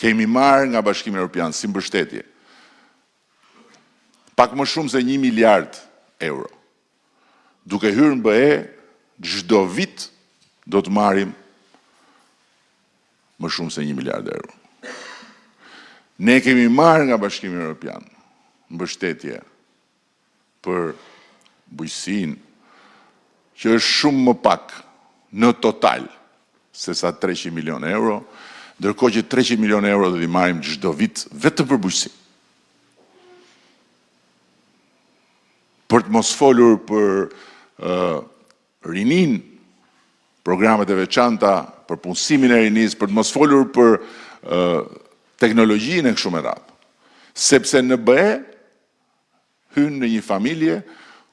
kemi marrë nga Bashkimi Evropian si mbështetje pak më shumë se 1 miliard euro. Duke hyrë në BE, çdo vit do të marrim më shumë se 1 miliard euro. Ne kemi marrë nga Bashkimi Evropian mbështetje për bujqësinë, që është shumë më pak në total se sa 300 milion euro, ndërkohë që 300 milion euro do t'i marrim çdo vit vetëm për bujqësi. Për të mos folur për rinin, programet e veçanta, për punësimin e rinis, për të mos folur për teknologjinë e kështu me radhë. Sepse në BE hyn në një familje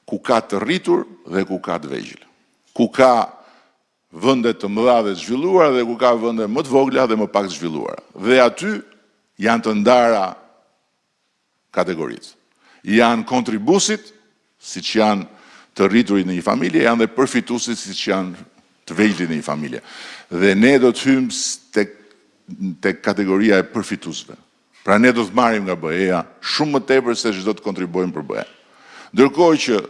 ku ka të rritur dhe ku ka të vegjël. Ku ka vende të mëdha dhe të zhvilluara dhe ku ka vende më të vogla dhe më pak të zhvilluara. Dhe aty janë të ndara kategorisë. Janë kontribusit, siç janë të rriturit në një familje, janë dhe përfituesit siç janë të vegjëlit në një familje. Dhe ne do të hymë tek kategoria e përfituesve. Pra ne do të marrim nga BE-ja shumë më tepër se çdo të kontribuojmë për BE. Ndërkohë që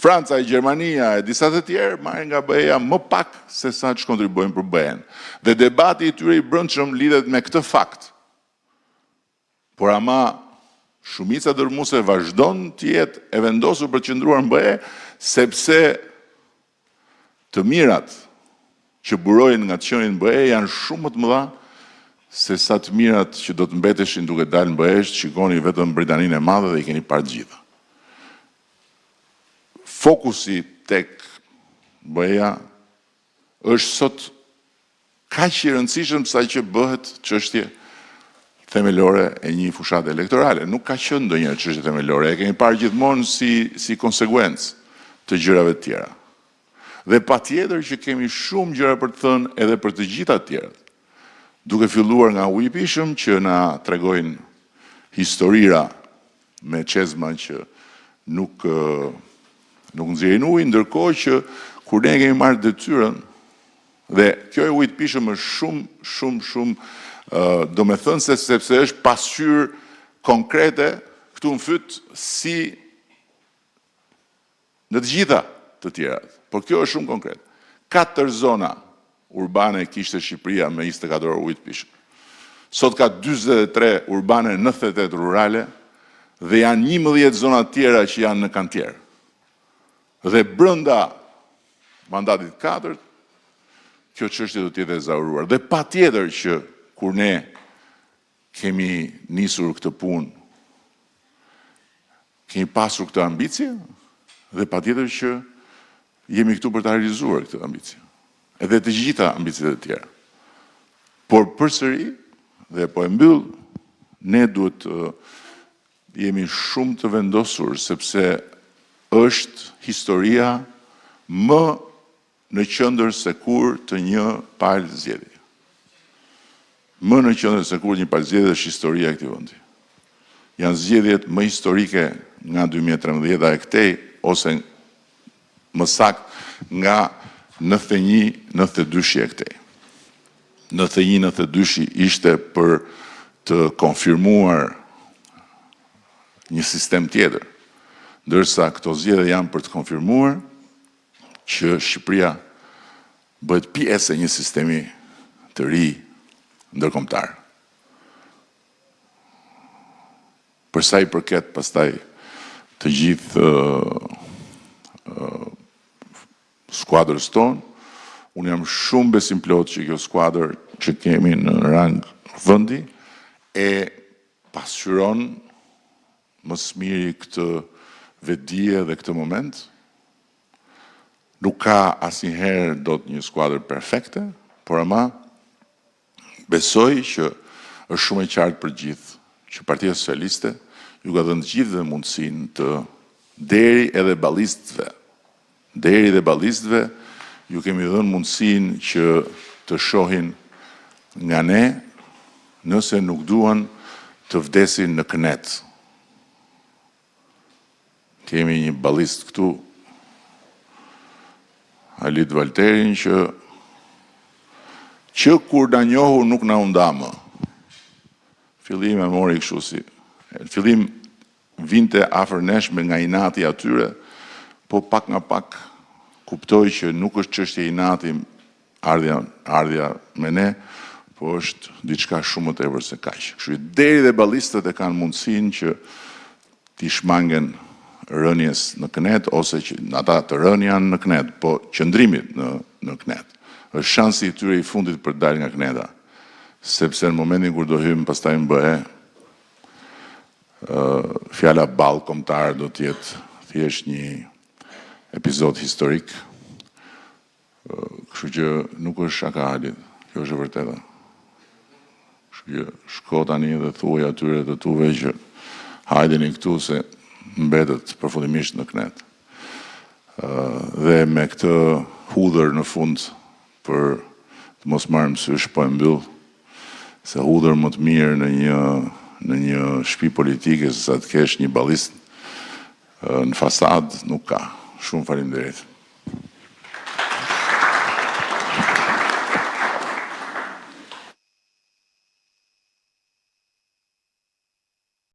Franca e Gjermania e disa të tjerë marrin nga BE-ja më pak se sa që kontribuojnë për BE-n. Dhe debati i tyre i brendshëm lidhet me këtë fakt. Por ama shumica dërmuese vazhdon të jetë e vendosur për të qëndruar në BE, sepse të mirat që burojnë nga të qenë në BE janë shumë më të mëdha se sa të mirat që do të mbeteshin duke dalë në BE, shikoni vetëm Britaninë e Madhe dhe i keni parë të gjitha. Fokusi tek BE-ja është sot kaq i rëndësishëm sa që bëhet çështje themelore e një fushate elektorale. Nuk ka qenë ndonjëherë çështje themelore, e kemi parë gjithmonë si konsekuencë të gjërave të tjera. Dhe patjetër që kemi shumë gjëra për të thënë edhe për të gjitha të tjerat. Duke filluar nga uji i pishëm që na tregojnë historira me çezma që nuk nxjerrin ujë, ndërkohë që kur ne kemi marrë detyrën, dhe kjo e ujit pishëm është shumë domethënëse sepse është pasqyrë konkrete këtu në fyt si në të gjitha të tjerat. Por kjo është shumë konkret. 4 zona urbane kishte Shqipëria me 24 orë ujit pishëm. Sot ka 43 urbane, 98 rurale dhe janë 11 zona tjera që janë në kantier. Dhe brenda mandatit 4, kjo çështje do të jetë e zauruar. Dhe patjetër që kur ne kemi nisur këtë punë, kemi pasur këtë ambicie dhe patjetër që jemi këtu për ta realizuar këtë ambicie. Edhe të gjitha ambiciet e tjera. Por përsëri, dhe po e mbyll, ne duhet jemi shumë të vendosur sepse është historia më në qendër se kur të një palë zgjedhje. Më në qendër se kur një palë zgjedhje është historia e këtij vendi. Janë zgjedhjet më historike nga 2013 e këtej, ose më saktë nga 91-92 e këtej. 91-92 ishte për të konfirmuar një sistem tjetër, ndërsa këto zgjedhje janë për të konfirmuar që Shqipëria bëhet pjesë e një sistemi të ri ndërkombëtar. Për sa i përket pastaj të gjithë skuadrës tonë, unë jam shumë besim plot që kjo skuadër që kemi në rang vendi e pasqyron më së miri këtë vetdije dhe këtë moment. Nuk ka asnjëherë dot një skuadër perfekte, por ama besoj që është shumë e qartë për gjithë që Partia Socialiste ju ka dhënë gjithë mundësinë të deri edhe ballistëve ju kemi dhënë mundësinë që të shohin nga ne nëse nuk duan të vdesin në kënet. Kemi një ballist këtu, Alit Valterin, që kur na njohu nuk na u nda më. fillim e mori kështu si, fillim vinte afër nesh me nga inati atyre, po pak nga pak kuptoj që nuk është çështje inati ardhja me ne, po është diçka shumë më tepër se kaq. Kështu deri dhe ballistët e kanë mundësinë që t'i shmangen rënjes në Knet, ose që ata të rënë janë në Knet, po qëndrimit në Knet. Është shansi i tyre i fundit për të dalë nga Kneta, sepse në momentin kur do hym pastaj në BE, fjala ballë kombëtar do të jetë thjesht një epizod historik. Kështu që nuk është shaka Halit, kjo është e vërteta. Kështu që shko tani dhe thuaj atyre të tuve që hajdeni këtu se mbetet përfundimisht në Knet. Dhe me këtë hudhër në fund për të mos marrë mësysh, po e mbyll, se hudhër më të mirë në një shtëpi politike se sa të kesh një ballist në fasad nuk ka. Shumë faleminderit.